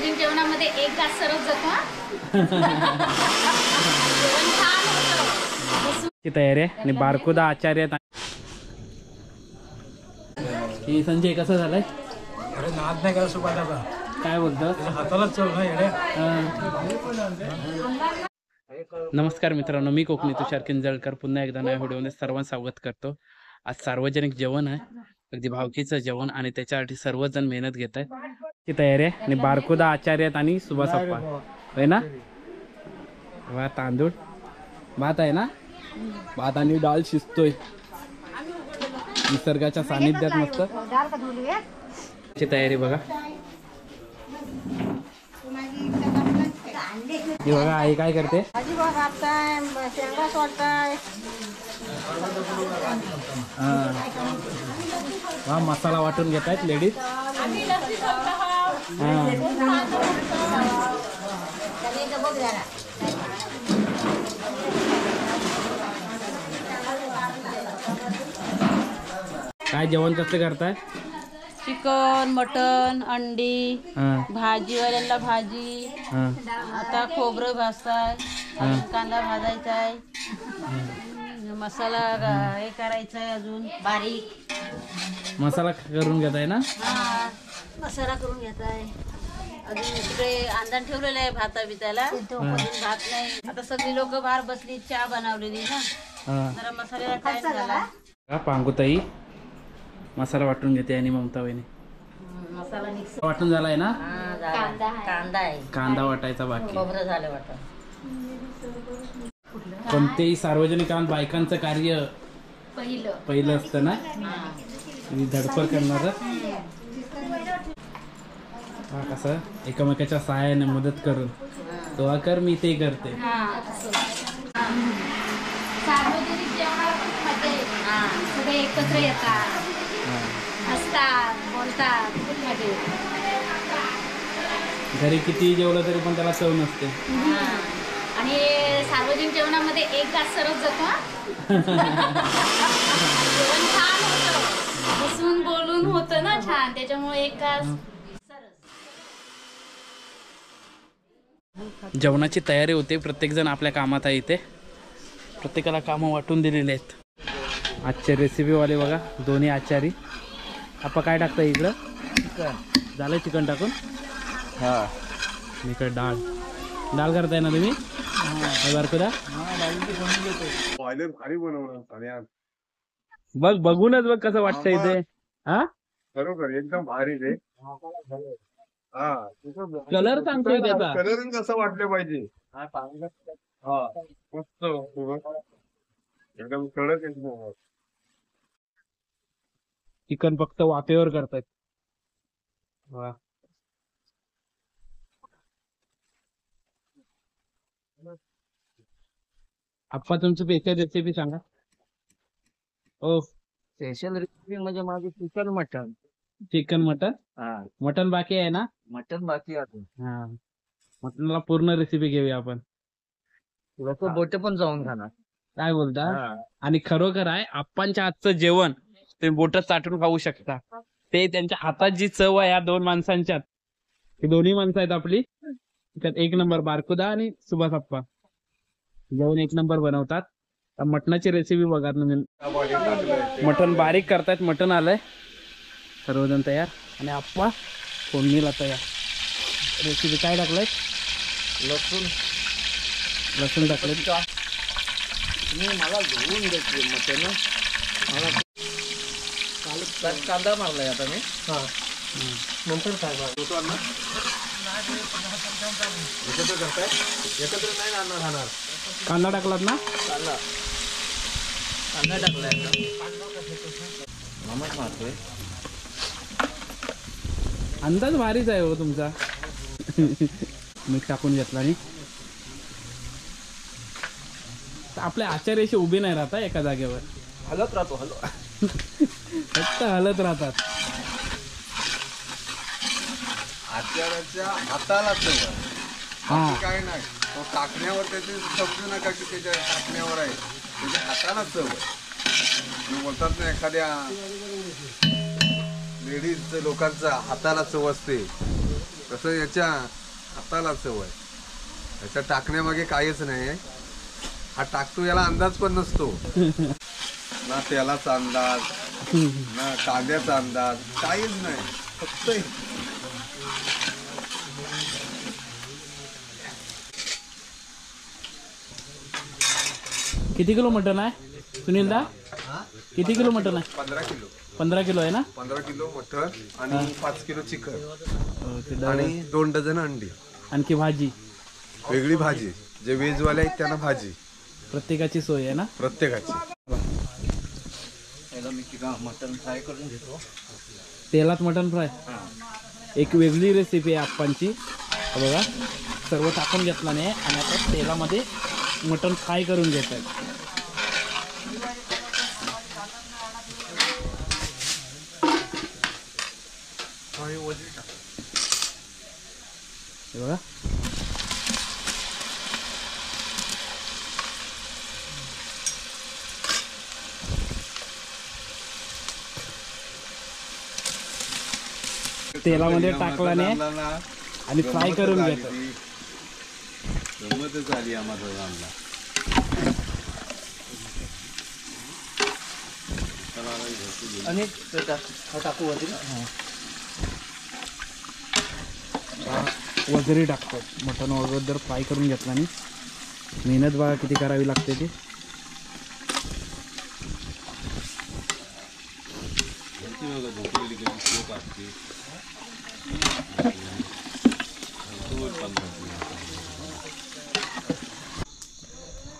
सार्वजनिक जेवणामध्ये एक घास सरच जातो हा. जेवण छान होतं. ची तयारी आहे आणि बारकुदा आचार्य हे संजय कसं झालंय? अरे नाद नाही करा सुपादाचा. काय बोलतो? हातालाच चव ना येड्या. नमस्कार मित्रांनो, मी कोकणी तुषार किंजळकर पुन्हा एकदा नव्या व्हिडिओमध्ये सर्वांचं स्वागत करतो. आज सार्वजनिक जेवण आहे, अगदी भावकीचं जेवण आणि त्याच्यासाठी सर्वजण मेहनत घेत आहेत. ची तयारी आहे आणि बारकुदा आचार्य आणि सुभाष अप्पा होय ना. वा तांदूळ भात आहे ना, भात आणि डाळ शिजतोय निसर्गाच्या सानिध्यात मस्त. ची तयारी बघा, ही बघा आई काय करते. हा मसाला वाटून घेत आहेत लेडीज. काय जेवण कसं करताय? चिकन, मटन, अंडी, भाजीवाल्यांना भाजी, आता खोबरं भाजताय, कांदा भाजायचा आहे, मसाला हे करायचा आहे, अजून बारीक मसाला करून घेताय ना. हा मसाला करून घेताय. अजून इकडे अंदान ठेवलेलं आहे भाता बिताला. अजून भात नाही. आता सगळी लोक बाहेर बसली, चहा बनवलेली ना, जरा मसाल्याला टाइम झाला. पांगुताई मसाला वाटून घेते आणि ममता वहिनी मसाला मिक्स वाटून झालाय ना. कांदा आहे, कांदा वाटायचा बाकी. खोबरं झालं वाटत. कोणतेही सार्वजनिक कामात बायकांचं कार्य पहिलं असतं ना. धडपड करणार हा, कसं एकमेकाच्या सहाय्याने मदत करून तो कर मी ते करते. सार्वजनिक जेवणाला खूप मजा येते. सगळे एकत्र येतात, हसतात, बोलतात, खूप मजा येते. घरी किती जेवलं तरी पण त्याला चव नसते. आणि सार्वजनिक जेवणामध्ये एक घास सरच जातो हा. जेवण छान होतं, बसून बोलून होतं ना छान, त्याच्यामुळे एक घास जेवणाची तयारी होते. प्रत्येक जण आपल्या कामात आहे. इथे प्रत्येकाला कामं वाटून दिलेली आहेत. आजचे रेसिपीवाले बघा दोन्ही आचारी. आपण काय टाकता इकडं? चिकन झालं. चिकन टाकून हा इकडे डाळ डाळ करताय ना तुम्ही. बारकुदा बघ बघूनच बघ कसं वाटतंय इथे. हा बरोबर एकदम भारी रे. कलर सांगतोय त्याचा. कलरिंग कसं वाटलं पाहिजे. हा मस्त एकदम कडक एकदम. चिकन फक्त वाफेवर करतायत. वा आप्पा तुमची स्पेशल रेसिपी सांगा. ओ स्पेशल रेसिपी म्हणजे माझी चिकन मटन. Chicken mutton. हा मटन बाकी आहे ना. मटन बाकी आहे. हा मटनला पूर्ण रेसिपी घेऊया आपण. लोक बोटे पण जाऊन खाणार. काय बोलता. आणि खरोखर आहे आप्पांच्या हातचं जेवण तुम्ही बोटात चाटून खाऊ शकता. ते त्यांच्या हातात जी चव आहे या दोन माणसांच्यात, ही दोन्ही माणसं आहेत आपली, त्यात एक नंबर बारकुदा आणि सुभाष अप्पा जेवण एक नंबर बनवतात. मटणाची रेसिपी बघा तुम्ही. मटण बारीक करतायत. मटण आलंय सर्वजण तयार आणि आप्पा फोडणीला तयार. रेसिपी काय टाकलंय? लसूण टाकलंय. मला धुवून देते मटन. मला कांदा मारलाय आता मी. नंतर काय एकत्र करताय. एकत्र नाही आणणार खाणार. कांदा टाकलात ना. कांदा टाकलाय नमक मारतोय. अंदाज भारीच आहे हो तुमचा. मीठ टाकून घेतला आणि आपल्या आचार्याशी उभे नाही राहता एका जागेवर. हलत राहतो. फक्त हलत राहतात. आचार्याच्या हाताला चव काय नाही. तो टाकण्यावर त्याचे समजू नका की त्याच्या टाकण्यावर आहे. त्याच्या हाताला चव आहे. बोलतात ना एखाद्या लेडीज लोकांचा हाताला चव असते. तसं याच्या हाताला चव आहे. याच्या टाकण्यामागे काहीच नाही. हा टाकतो याला अंदाज पण नसतो. ना तेलाचा अंदाज, ना कांद्याचा अंदाज, काहीच नाही. फक्त किती किलो मटण आहे सुनीलदा? किती किलो मटण आहे? 15 किलो. 15 किलो आहे ना? 15 किलो मटण आणि 5 किलो चिकन ओके, आणि 2 डझन अंडी. आणखी भाजी, वेगळी भाजी. जे व्हेजवाले आहेत त्यांना भाजी. प्रत्येकाची सोय आहे ना? प्रत्येकाची. याला मी मटन फ्राय करून घेतो. तेलात मटण फ्राय एक वेगळी रेसिपी आहे आप्पांची. बघा सर्व टाकून घेतला नाही आणि आता तेलामध्ये मटण फ्राय करून घेत आहेत. बघा तेलामध्ये टाकल्याने आणि फ्राय करून घेतात. गंमतच आली आम्हाला. आणि टाकू वरती. वगैरे टाकतात. मटण वगैरे जर फ्राय करून घेतला आणि मेहनत बघा किती करावी लागते ती.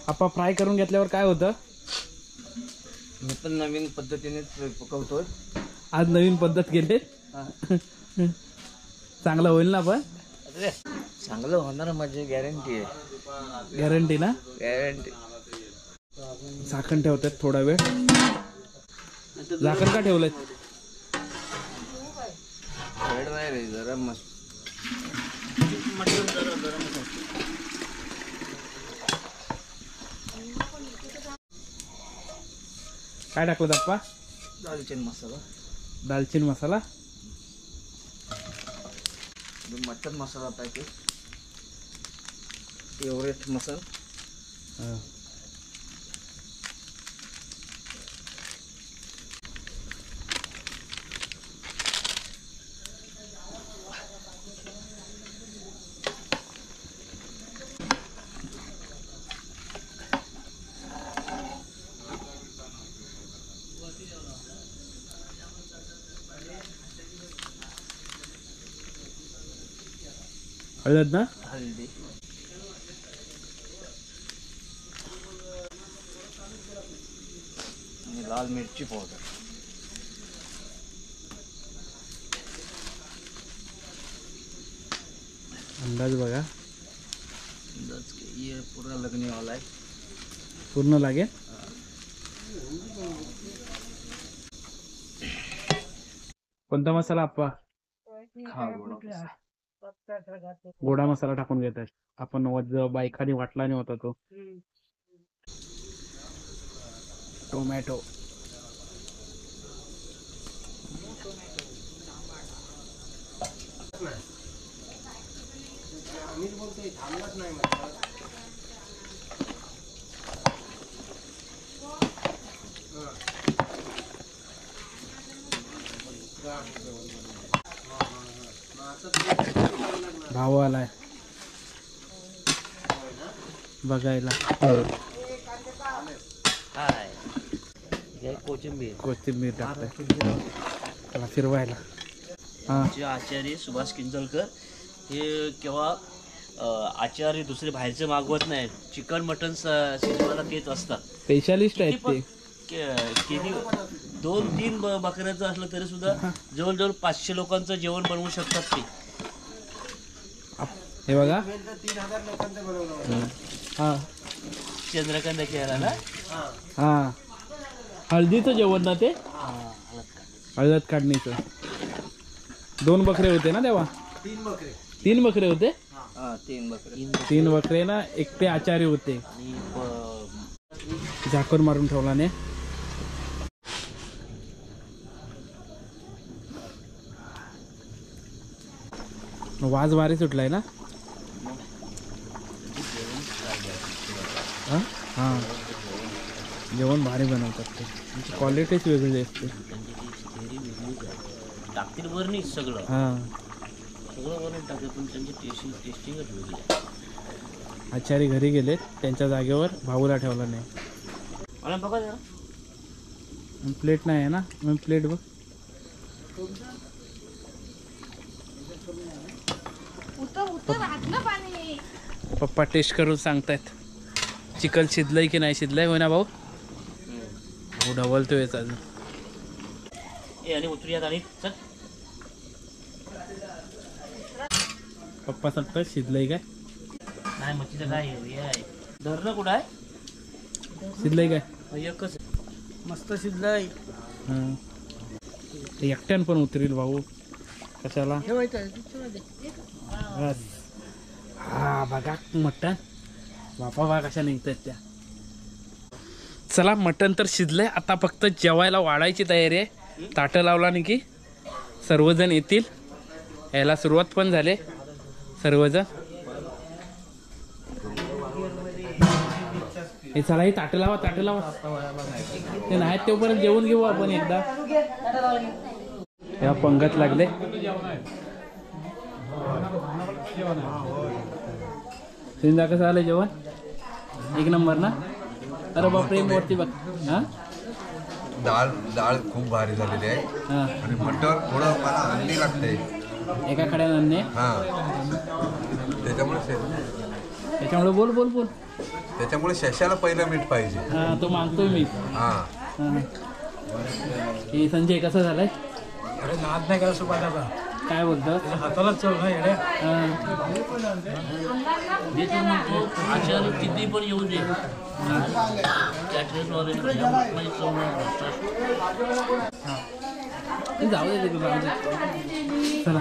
आपण फ्राय करून घेतल्यावर काय होतं? मी पण नवीन पद्धतीने पकवतोय. आज नवीन पद्धत केली. चांगलं होईल ना? पण अरे चांगलं होणार माझी गॅरंटी आहे. गॅरंटी ना? गॅरंटी. झाकण ठेवतात थोडा वेळ. झाकण का ठेवलंय? वेळ नाही रे, जरा मस्त. काय टाकलं दप्पा? दालचिनी मसाला, दालचिनी मसाला, मटन मसाला पॅकेट, एव्हरेस्ट मसाला, हळद ना? हल्दी, आणि लाल मिरची पावडर. अंदाज बघा. ये पूरा लगने वाला है. पूर्ण लागेल. कोणता मसाला आप्पा? गोडा मसाला टाकून घेतात आपण. बायकाने वाटला नाही होता तो. टोमॅटो, भाव आलाय बघायला. कोथिंबीर टाकताय त्याला फिरवायला. आचार्य सुभाष किंजलकर हे केव्हा आचार्य दुसरे बाहेरचे मागवत नाही. चिकन मटन शिजवायला तेच असतात. स्पेशालिस्ट आहेत ते. किती 2-3 बकऱ्याचं असलं तरी सुद्धा जवळजवळ 500 लोकांचं जेवण बनवू शकतात ते. हे बघा. हा चंद्रकांत खेळायला ना. हा हळदीचं जेवण ना ते. हळद काढणीचं. 2 बकरे होते ना तेव्हा? 3 बकरे होते. 3 बकरे ना. एकटे आचार्य होते. झाकण मारून ठेवला ने. वाज भारी सुटलाय ना. हां जेवण भारी बनवतात ते. त्यांची क्वालिटीच वेगळी असते. टाकतील वर नाही सगळं, हां सगळं वरून टाकतील, पण त्यांची टेस्टिंगच वेगळी आहे. आचारी घरी गेलेत, त्यांच्या जागेवर भाऊला ठेवला नाही. मला बघा जरा. प्लेट नाही आहे ना, मग प्लेट बघ. पप्पा टेस्ट करून सांगतायत चिकन शिजलंय की नाही शिजलंय. होय ना भाऊ? हो ढवलतोयच अजून. आणि उतरूयात आणि चल. पप्पा सांगतात शिजलंय काय. नाही मच्छीचं काय हे आहे. धरणं कुठं आहे? शिजलंय काय. एकच मस्त शिजलंय. हां ते एकट्यान पण उतरील भाऊ. कशाला बस. हा बघा मटण. बापा बा कशा निघतात त्या. चला मटण तर शिजलंय. आता फक्त जेवायला वाढायची तयारी आहे. ताटं लावला नाही की सर्वजण येतील. यायला सुरुवात पण झाली सर्वजण. हे चला ही ताटं लावा ताटं लावा. ते नाही तोपर्यंत जेवून घेऊ आपण एकदा. या पंगत लागले. सिंधा कसं आलं जेवण. एक नंबर ना. अरे बापरे वरती बघ. हां डाळ खूप भारी झालेली आहे. हां आणि मटर थोडं मला अंडी लागते. एका कड्यानं आणणे. हां त्याच्यामुळे बोल बोल बोल. त्याच्यामुळे शेशाला पहिलं मीठ पाहिजे. हां तो मागतोय मी. हां हां हे संजय कसं झालंय. अरे नाद नाही करा सुपाटाचा. काय बोलतो. हातालाच चव नाही येडे. आचार्य किती पण येऊ दे जाऊ दे चला.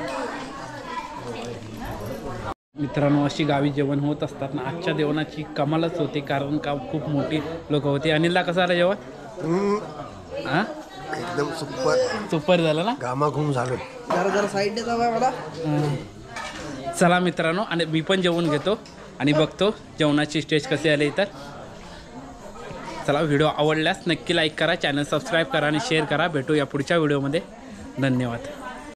मित्रांनो अशी गावी जेवण होत असतात ना. आजच्या जेवणाची कमालच होती कारण का खूप मोठी लोक होती. अनिलला कसं आलं जेवण. हां एकदम सुपर झालं ना. घामाघूम झालो. जरा साईडने जाऊया मला. चला मित्रांनो आणि मी पण जेवण घेतो आणि बघतो जेवणाची स्टेज कशी आली. तर चला व्हिडिओ आवडल्यास नक्की लाईक करा, चॅनल सबस्क्राईब करा आणि शेअर करा. भेटू या पुढच्या व्हिडिओमध्ये. धन्यवाद.